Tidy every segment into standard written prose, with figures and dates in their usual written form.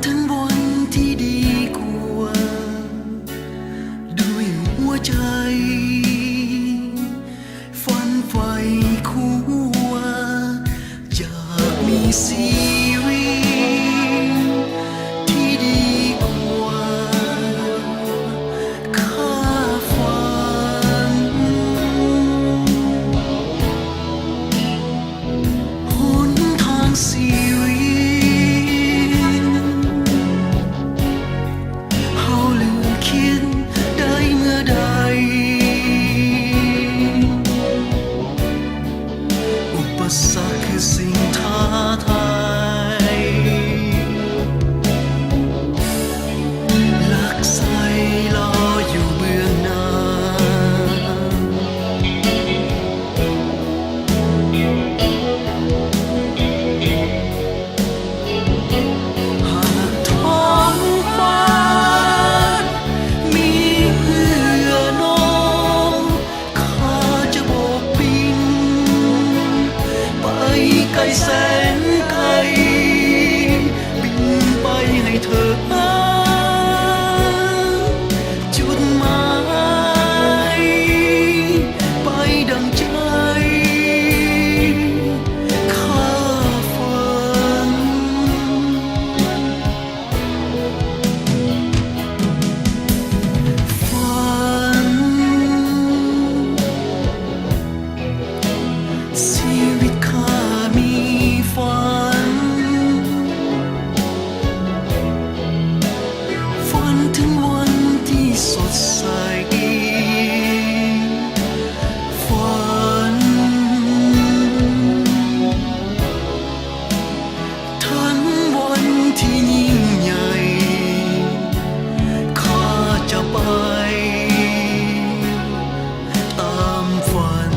ถึงวันที่ดีกว่าด้วยหัวใจฝันใฝ่คู่ว่าอยากมีชีวิตที่ดีกว่าข้าฝันหนทางชีวิตสักคือสิ่งท้าทายหลักใสรออยู่เบื้องหน้าหากท้องฟ้ามีเพื่อน้องข้าจะโบกบินไกลแสนไกลบินไปให้เธอหาจุดหมายไปดังใจข้าฝันชีวิตข้ามีฝันถึงวันที่สดใสฝันทั้งวันที่ยิ่งใหญ่ข้าจะไปตามฝัน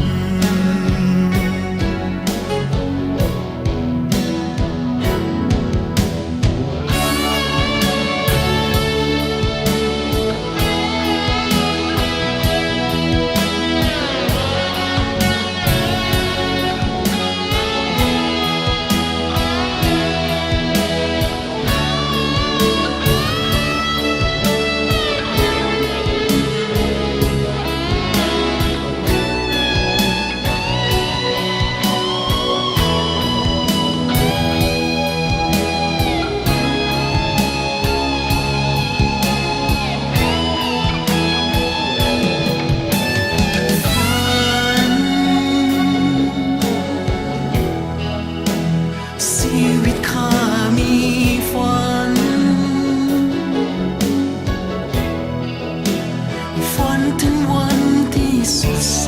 ชีวิตข้ามีฝันถึงวันที่สดใส